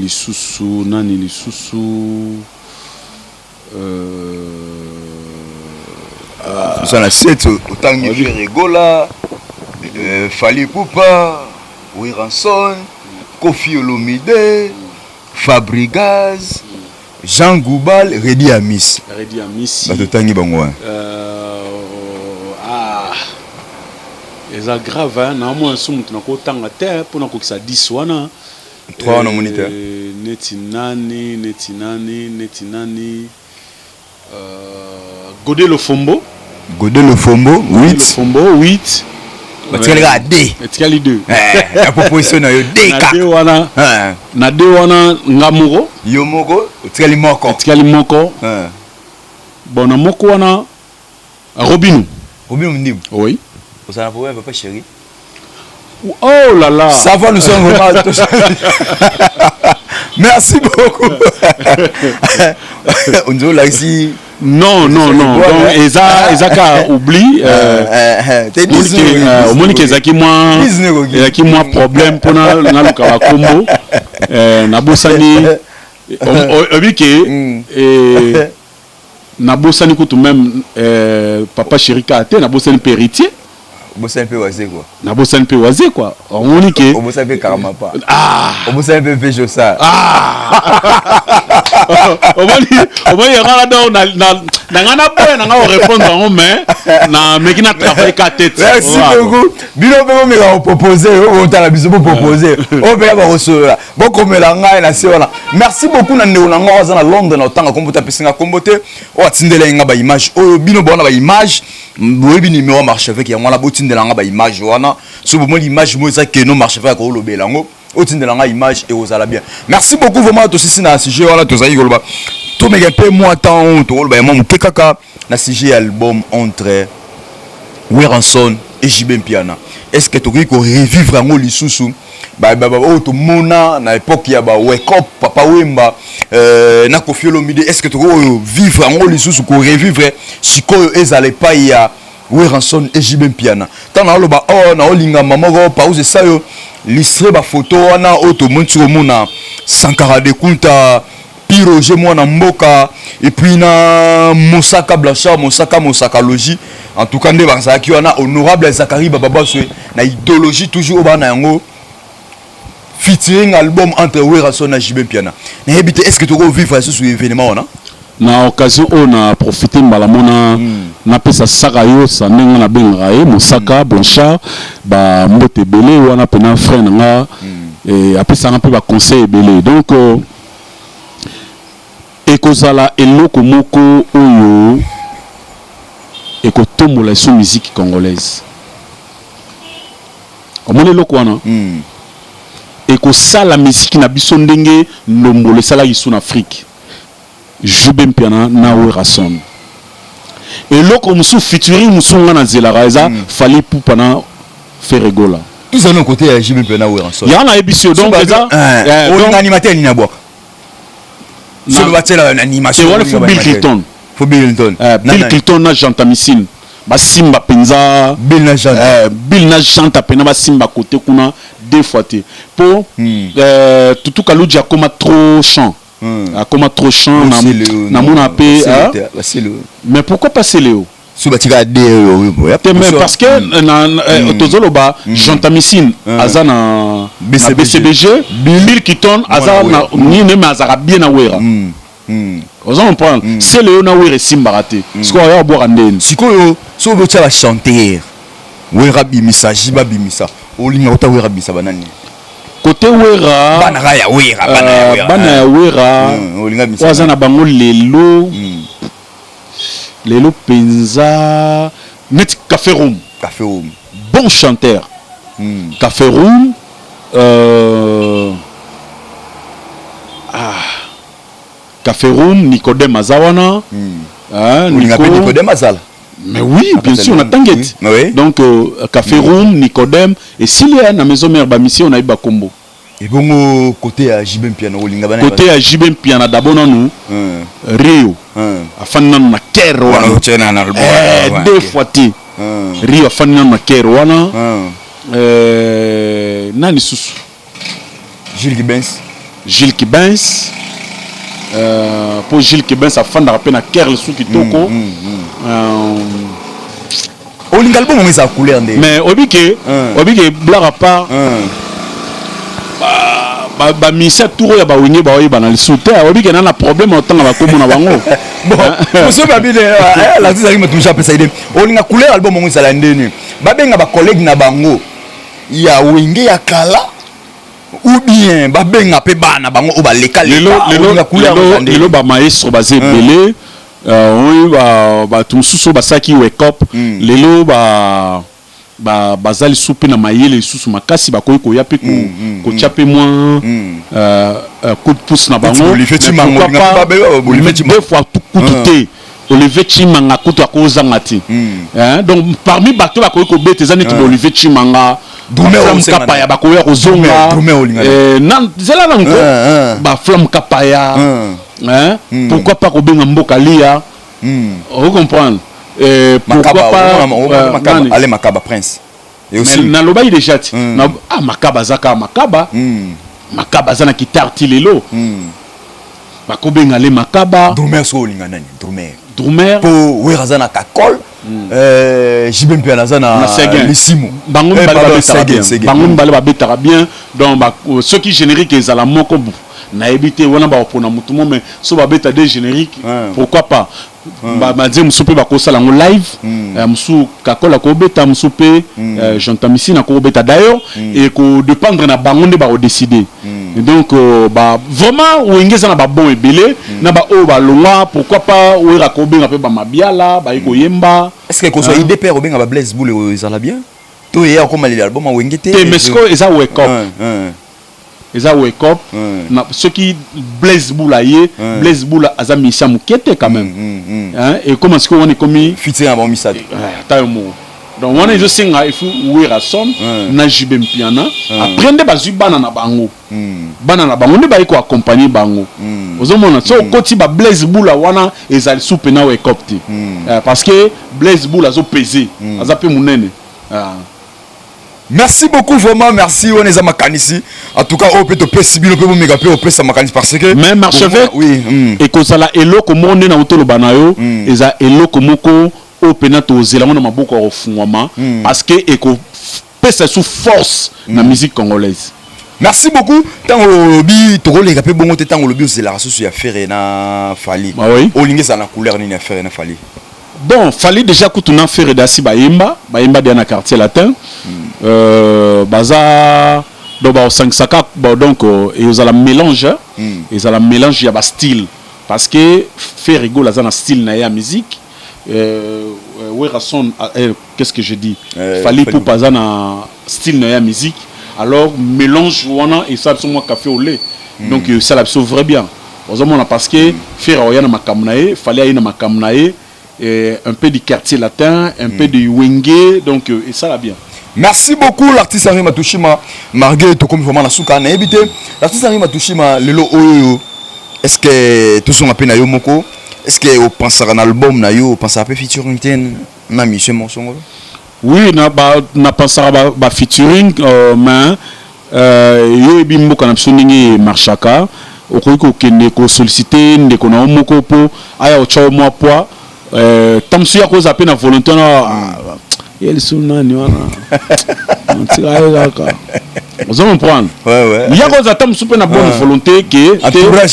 lisusu ça na 7 otangi Ferregola Fali Poupa Werason Kofi Olomide Fabregas Jean Goubal Redi Amis bato tangi bango eza grave hein na moi sumu tunakotanga te pona kokisa 10 wana 3 na moniteur neti nani Godelo Fombo 8 batika D etikali 2 la proposition na yo D na D wana ngamuro yo moko etikali moko bona moko wana Robinu Ndim oui vous en avez papa chéri oh là là ça va nous sommes vraiment merci beaucoup on dit là ici non donc ezaka oublie Monique ezaki moi problème pona na luka kombo na bosani obike na bosani kutu même papa Chérika te na bosani héritier Obosa peu wazé quoi. Na bosa peu wazé quoi. On dit que Obosa peu carrément pas. Obosa peu vejo ça. On va y rendre na ngana boy na nga répondre en mais na mekina travail ka tête. Merci beaucoup. Bino pe me la proposer, on t'a la biso pour proposer. On peut ba recevoir. Bon comme la nga na se wana. Merci beaucoup na ndeko na nga waza na Londres na otanga kombo ta pesinga kombote. O atindela nga ba image. O bino bona ba image. Boyebi numéro marche avec ya ngwana botindela nga ba image wana. So bo l'image mo za que no marche avec ko lobelango. Otindela nga image et ozala bien. Merci beaucoup vraiment to sisi na sujet wana to za yoloba. to me peu moi temps to ba mo kekaka na sujet album entre Weranson et JB Mpiana. Est-ce que tu veux revivre en lisusu ba to mona na époque ya ba wake up papa wemba na Koffi Olomide, est-ce que tu veux vivre en lisusu ko revivre sikoyo ezale pa ya Weranson et JB Mpiana tant na loba na olinga mamoko pause ça yo listre ba photo wana auto montu mona Sankara de Kunta Piroge mwana mboka et puis na Mosaka Blanchard Mosaka Logi. En tout cas, on a honorable Zachary Bababaswe, na idéologie toujours au bana yango featuring album entre Weranson et JB Mpiana. Est-ce que tu veux vivre ce événement là? Na occasion on a profité malamona na pesa saka yo sa ndenge na benga Mosaka Blanchard ba mbote belé wana pena frère nga et apesa na pe ba conseil belé donc ekozala eloko moko oyo et que tombe la musique congolaise. Comme on est là quoi non? Et que ça la musique na bisondenge nombo le sala ici en Afrique. JB Mpiana na Weranson. Et là comme sous featuring musu ngana zela eza fallait pour pendant faire rigola. Tout ça non côté JB Mpiana Weranson. Il y en a émission donc ça on animateur ni na bois. Sur le battre l'animation. C'est Bill Clinton. Bill Clinton na Jantamissine ba simba penza Bill na chanta pena ba simba côté kuna deux fois te pour tout kaluji akoma trop chant akoma trop chant na mona pe mais pourquoi passer Léo subatika parce que tozoloba Jantamissine azana BCBG Bill Clinton azana ni ne mazara bien na wera. Vous en prendre c'est le na wera simbaraté ce qu'on va boire andene sikoyo so bo tsa chanter wera bimisa jiba bimisa olinga ota wera bimisa banani côté wera bana ya wera olinga bimisa wazana bango lelo penza net Café Room bon chanteur Café Room Café Room, Nicodème Azawana. Nicodème Azala. Mais oui, bien sûr, on a t'inquiète. Oui. Donc, Café Room, Nicodème. Et s'il y a dans la maison mère, on a eu Bakombo. Et bon, côté à JB Mpiana, côté à JB Mpiana, d'abord, nous, Rio. Afin de nous, deux fois, Rio, afin de nous, Kerwana. Nani Soussou. Gilles Kibens. Pour Gilles Kibens, ça fait un peu de Kerl sous Kitoko. L'album on a couleur mais obike blague à part ba misa tour ya ba wingi ba oyeba na lisute obike na problème autant na ba komona bango bon monsieur babile la tizaki metusha pesa ide olinga couleur album on ezala ndeni babenga ba collègue na bango ya wingi ya kala ou bien babenga pe bana bango o ba leka lelo ba maestro basé belé oui ba tumususu basaki wake up lelo bazali soupe na mayele susu makasi bakoyi koya pe ko chape moins coup de pouce na bango deux fois tout Olivier Chimanga kutu akozanga ti donc parmi bato bakoyi ko bete zani to Olivier Chimanga Flam Kapaya bakoyi ko zonga nan zela nango ba Flam Kapaya pourquoi pas ko benga mboka lia vous comprenez pourquoi pas aller Makaba Prince et aussi na loba déjà Makaba zaka Makaba zana kitarti lelo bakobenga le Makaba Drumer so linga nani Drumer pour Werazana Kakol JB Mpiana zana Lissimo bango mbale babetara bien donc ceux qui générique ezala moko na éviter wana ba opona mutumo mais so ba beta des génériques pourquoi pas ba dire musupe ba ko sala ngo live musu kakola ko beta musupe Jantamissine na ko beta d'ailleurs et ko dépendre na bango nde ba o décider donc ba vraiment wengeza na ba bon ebele na ba o ba longa pourquoi pas o ra ko benga pe ba mabiala ba ko yemba est-ce que ko so idée père o benga ba Blaise Boule ezala bien to ya ko mali album wengete te mesko eza wake up eza wake up na ceux qui Blaise Boula ye Blaise Boula aza misa mukete quand même hein et comment est-ce qu'on est commis fité un bon misade tayo mo donc on est singa il faut ouira son na jibe mpiana aprendre bazu bana na bango ne ba ko accompagner bango ozomona so koti ba Blaise Boula wana ezali soupe na wake up ti parce que Blaise Boula azo peser aza pe munene merci beaucoup vraiment merci on est à Makanisi en tout cas au peut te sibilo peut méga peu au peut ça Makanisi parce que même archevêque oui et que ça la eloko monde na utolo banayo eza eloko moko au penato zelamo na maboko au fungwama parce que eko pesa sous force na musique congolaise. Merci beaucoup. Tant au bi toko les capé bongo tant au lobby c'est la ressource ya faire na Fali. O lingue ça na couleur ni na faire na Fali. Bon, Fali déjà kutuna faire dasi bayemba dia na quartier latin. Baza do ba 5 saka donc et aux la mélange et la mélange ya ba style parce que faire rigolo za na style na ya musique qu'est-ce que je dis Fali pour pas na style na ya musique alors mélange wana et ça moi café au lait donc ça la vrai bien parce que faire oya na makamnae Fali aina makamnae un peu du quartier latin un peu de wenge donc et ça la bien. Merci beaucoup l'artiste Henri Matouchima Marguerite to comme vraiment na souka na éviter l'artiste Henri Matouchima lelo oyo est-ce que tout son appel na yo moko est-ce que vous pensez à un album na yo pensez à peu featuring na mission morceau oui na pensé à featuring mais yo bimbo kana psoningi marchaka okoko kende ko solliciter ndeko na moko po aya ocha mo poa tamsu ya ko zape na volonté na il suna ni wana ntira yaka vous comprendre il y a quoi attendre souper na bonne volonté que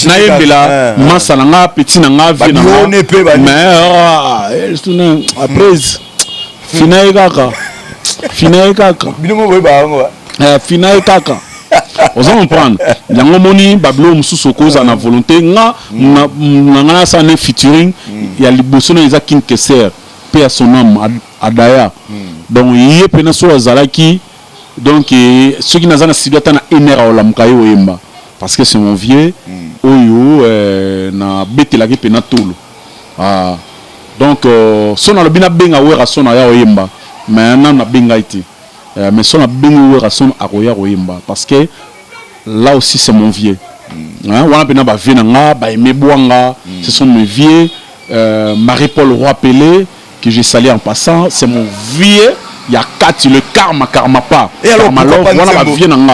na yembela massa na petit na vie na mais il suna après finai kaka binomo boyeba ngo finai kaka vous comprendre yango moni bablo mususu koza na volonté nga na sa ne featuring ya liboso na eza King Kesser paix à son âme Adaya donc yé pena so azalaki donc ceux qui n'azana sidota na enera ola mukayo yemba parce que c'est mon vieux oyo na betela ki pena tolo donc son na lobina benga wera son na ya yemba mais na benga iti mais son na benga wera son akoya yemba parce que là aussi c'est mon vieux wana pena ba vie na nga ba aimé boanga ce sont mes vieux Marie-Paul Roy Pelé que j'ai salé en passant, c'est mon vieux, il y a 4, le karma pas. Et alors,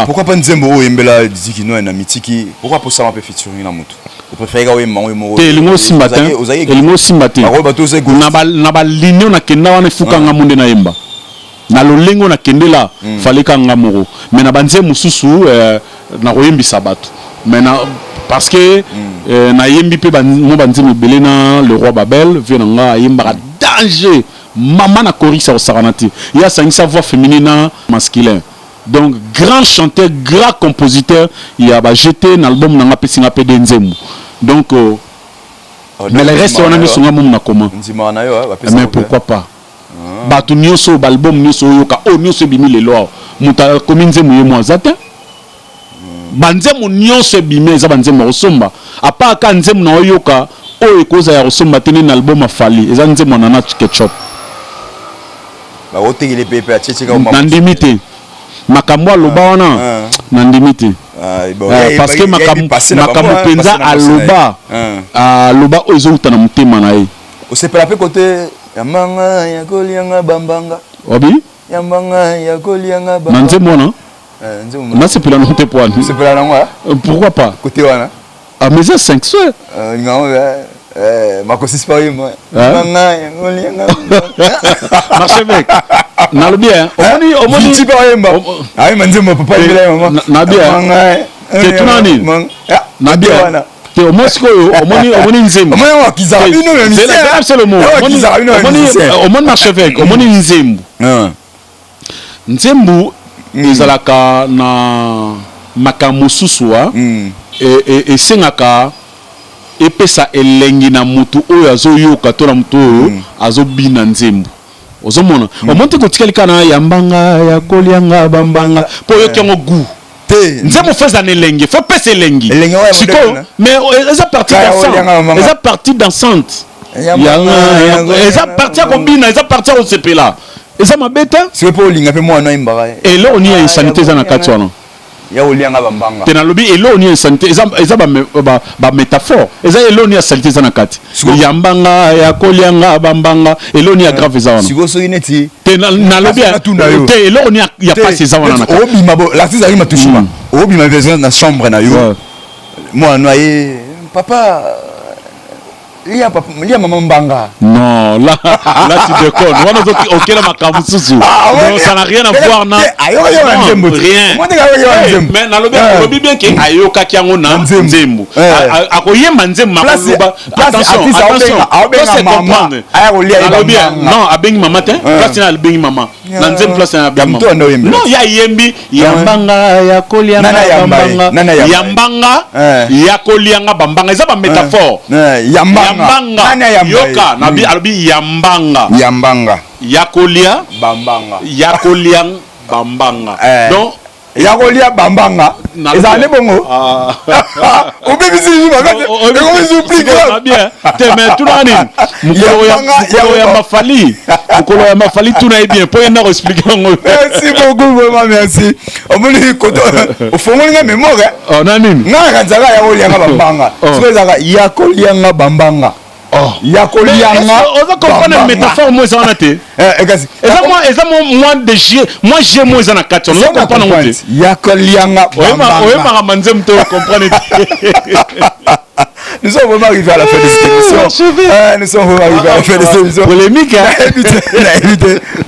pourquoi pas Nzembo ou Yembela Dizikino et Namitiki? Pourquoi pour ça on peut featuring na mutu? Vous préférez que Yembo et Elimo Simbatin, Elimo Simbatin. Na ba ligne na kenda wana fuka nga munde na yemba. Na lolengo na kende la fallait ka nga moro. Mais na banze mususu na royembi sabato. Mais na parce que na yembi pe mo banze mobele na le roi Babel vient nga yemba danger maman na korisa au saranati il y a sa voix féminine masculin donc grand chanteur grand compositeur il y a jeté dans l'album na pesinga pe Nzembo donc mais le reste on a mis sur mom na comment mais pourquoi pas batu nyoso album nyoso yoka nyoso bimi le loa muta komi Nzembo ye mo zata banzemu nyoso bimi za banzemu osomba apa ka Nzembo na yoka o ekoza ya osomba tene na album afali eza Nzembo na ketchup ba otegele pepe a tcheka na ndimite makambo aloba wana na ndimite parce que makambo penza aloba ozo utana mutema na ye osepela pe côté yamanga ya kolianga bambanga obi yamanga ya kolianga bambanga na Nzembo na Nzembo na sepela na te poani sepela na moi pourquoi pas côté wana ah mais c'est 5 soeurs Marcos Paris moi Marchevêque na le bien omoni ti ba yemba ay Nzembo papa ibela maman na bien c'est tout nani na bien te omoni Nzembo omoni wa kizara bino c'est le mot omoni Marchevêque omoni Nzembo Nzembo ezalaka na makambo susua et sengaka epesa elengi na mutu oyo azoyoka to na mutu oyo azobina Nzembo ozomona omonte kotikalika na yambanga ya kolianga bambanga po yoki yango gu nzembo fait un elengi faut pas elengi siko mais eza partie dansante eza partie dansante eza partie à combina eza partie au sepela eza mabeta c'est pour linga pe moi no imbara et là on y a insanité za na katwana ya olianga bambanga tena lobi elo on y a insanité eza ba métaphore eza elo on y a sanité za na kati yambanga ya kolianga bambanga elo on y a grave za wana siko so ineti tena na lobi te elo on y a pas ces za wana na kati obima bo la tisa rima tushima obima besoin na chambre na yo moi noyé papa Lia maman Mbanga. Non, là tu déconnes. Ok, là, ma kamususu. Non, ça n'a rien à voir, non. Rien. Mais dans le lobby bien que ayo kakiango na nzembo. Akoye manzembo makoluba. Attention. C'est comprendre. Non, abengi maman te. Place na abengi maman. Na nzembo place na abengi maman. Non, ya yembi yambanga ya kolianga bambanga. Yambanga ya kolianga bambanga. Eza ba métaphore. Yambanga yoka nabi albi yambanga yakolia bambanga yakoliang bambanga donc yakolia bambanga ezali bongo obebisi makati ekomisi plique bien te mais tout nani mukolo ya mafali tout na bien pour na expliquer ngo merci beaucoup vraiment merci omoni koto ofongoli nga mémoire oh nani nga kanzaka yakolianga bambanga siko ezaka yakolianga bambanga yakolianga oza comprendre métaphore moi ça on a té moi j'ai moi ça na quatre on comprendre ngo té yakolianga bambanga oyema manzem to comprendre. Nous sommes vraiment arrivés à la fin de cette émission. Nous sommes vraiment arrivés à la fin de cette émission. Polémique, hein?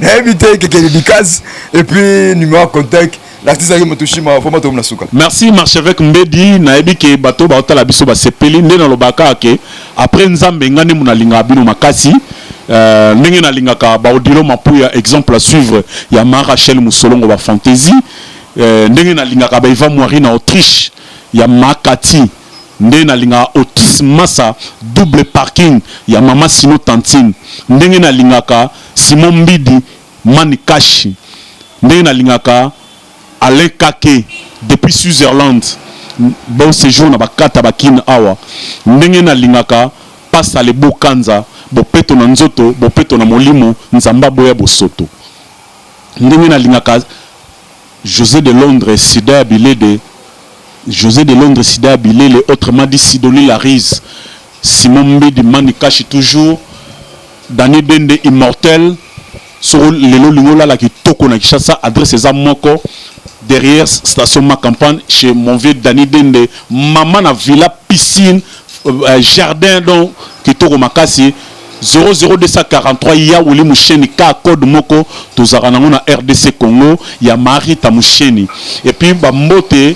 On a invité quelques dédicaces et puis numéro contact. L'artiste Ari Matushima, faut m'attendre la souka. Merci, l'archevêque Mbedi. Naebi ke bato ba otala biso ba sepeli nde na lobaka ke après nzambe ngane muna linga bino makasi. Ndenge na linga ka ba odilo mapuya exemple à suivre ya Rachel Musolongo ba fantasy. Ndenge na linga ka ba Eva Moiri na Autriche ya Makati. Ndenge na linga autisme massa double parking ya mama Sino Tantine. Ndenge na linga ka Simon Mbidi Manikashi. Ndenge na linga ka Alain Kake depuis Switzerland bon séjour na bakata bakine awa ndenge na lingaka pasa le bokanza bopeto na nzoto bopeto na molimo nzamba boya bosoto ndenge na lingaka José de Londres Sida Bilede autrement dit Sidonie Larise Simon Mbidi Manikashi toujours Dani Dende immortel sur lelo lingola la kitoko na Kishasa adresse eza moko derrière station ma campagne chez mon vieux Dani Dende maman na villa piscine jardin donc kitoko makasi 00243 ya wuli musheni ka code moko tozaka nango na RDC Congo ya Marita musheni et puis ba mbote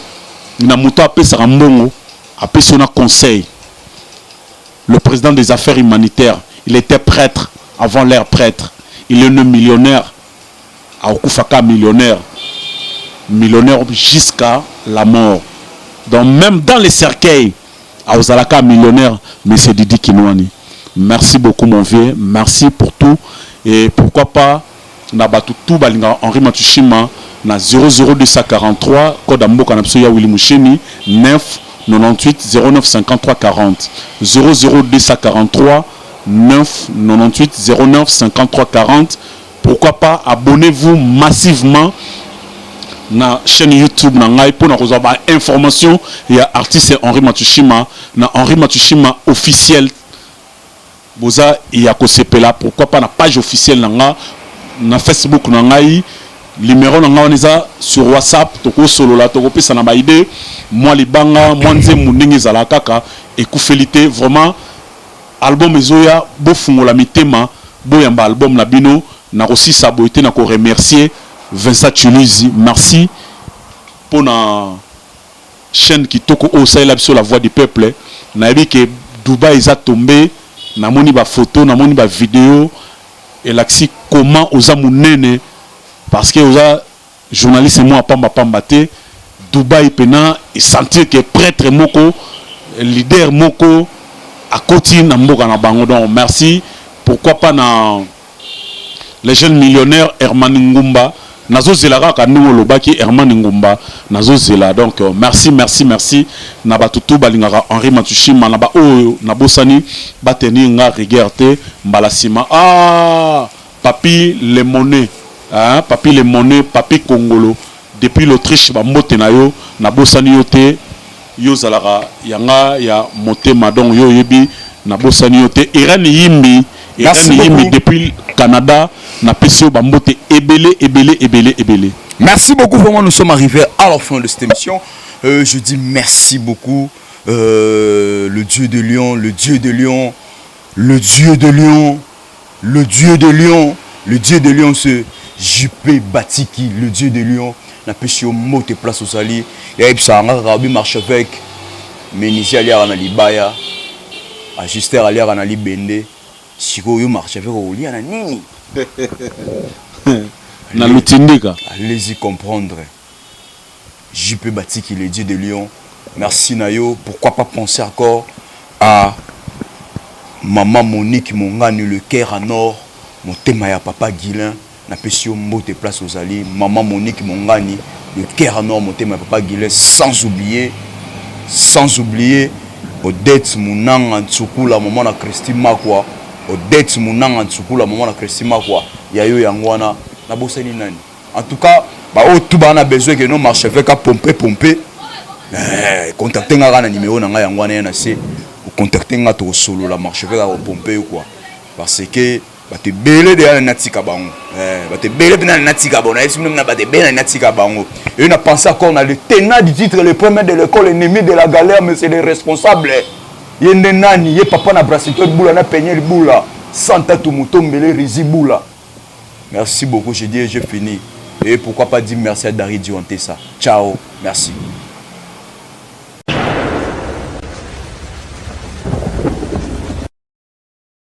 na muto apesa mbongo apesa na conseil le président des affaires humanitaires il était prêtre avant l'ère prêtre il est né millionnaire à Okufaka millionnaire jusqu'à la mort. Donc même dans les cercueils, à Ozalaka millionnaire, mais c'est Didi Kinouani. Merci beaucoup mon vieux, merci pour tout. Et pourquoi pas, Nabatu tout balinga Henri Matushima, na 00243, code Amboka Napsoya Willy Moucheni, 9 98 09 53 40. 00243 9 98 09 53 40. Pourquoi pas, abonnez-vous massivement na chaîne YouTube na ngai pour na recevoir information ya artiste Henri Matushima na Henri Matushima officiel boza ya kosepela pourquoi pas na page officielle na Facebook na ngai numéro na ngai oneza sur WhatsApp toko solola toko pesa na ba idée moi libanga moi nzembo ndenge zala kaka ekufelité vraiment album ezoya bo fungola mitema bo yamba album na bino na aussi saboté na ko remercier Vincent Tunisie, merci pour la chaîne qui toko au Sahel sur la voix du peuple. Na dit que Dubaï est tombé, na moni ba photo, na moni ba vidéo et l'axi comment aux amounene parce que aux journalistes moi pamba te Dubaï pena et sentir que prêtre moko leader moko à côté na mboka na bango donc merci pourquoi pas na les jeunes millionnaires Herman Ngumba nazo zela ka ndingo lobaki Herman Ngumba nazo zela donc merci na batutu balingaka Henri Matushima na ba oyo na bosani bateni nga regardé mbalasima papi les monnaies papi les monnaies papi Congolo depuis l'Autriche ba mbote na yo na bosani yote yo zalaka yanga ya motema donc yo yebi na bosani yote Irani Yimbi depuis Canada na PCO bambote ebele. Merci beaucoup, vraiment nous sommes arrivés à la fin de cette émission. Je dis merci beaucoup le Dieu de Lion, le Dieu de Lion, le Dieu de Lion, le Dieu de Lion, le Dieu de Lion, ce JP Batiki, le Dieu de Lion. Na PCO mote place aux alliés. Et puis ça a marché avec Ménizi Aliara na Libaya, Ajuster Aliara na Libende. Si vous marchez avec Oli, na nini? Na lutindika. Allez-y comprendre. JP Batiki, le Dieu de Lion. Merci Nayo. Pourquoi pas penser encore à Maman Monique Mongani, le cœur en or. Mon thème à Papa Guilin. Na pesio mote place aux alliés. Maman Monique Mongani, le cœur en or. Mon thème à Papa Guilin. Sans oublier Odette Mounang Ntsukula, maman na Christine Makwa. Odette Mounang Ntsukula, maman na Christine Makwa. Yayo Yangwana. Na boseni nani. En tout cas, tout le monde a besoin que nos marchés avec à pomper. Contactez un numéro na Yangwana na c'est contacter un autre solo la marché avec à pomper ou quoi. Parce que te belé de natika bango. Te belé de natika bango. Est-ce même na te belé natika bango. Et on a pensé encore dans le tenant du titre le premier de l'école ennemi de la galère mais c'est les responsables. Yende nani ye papa na bracelet boula na peigner boula. Santa Tumutombele Rizi boula. Merci beaucoup, j'ai dit et j'ai fini. Et pourquoi pas dire merci à Dari Diwanté ça. Ciao, merci.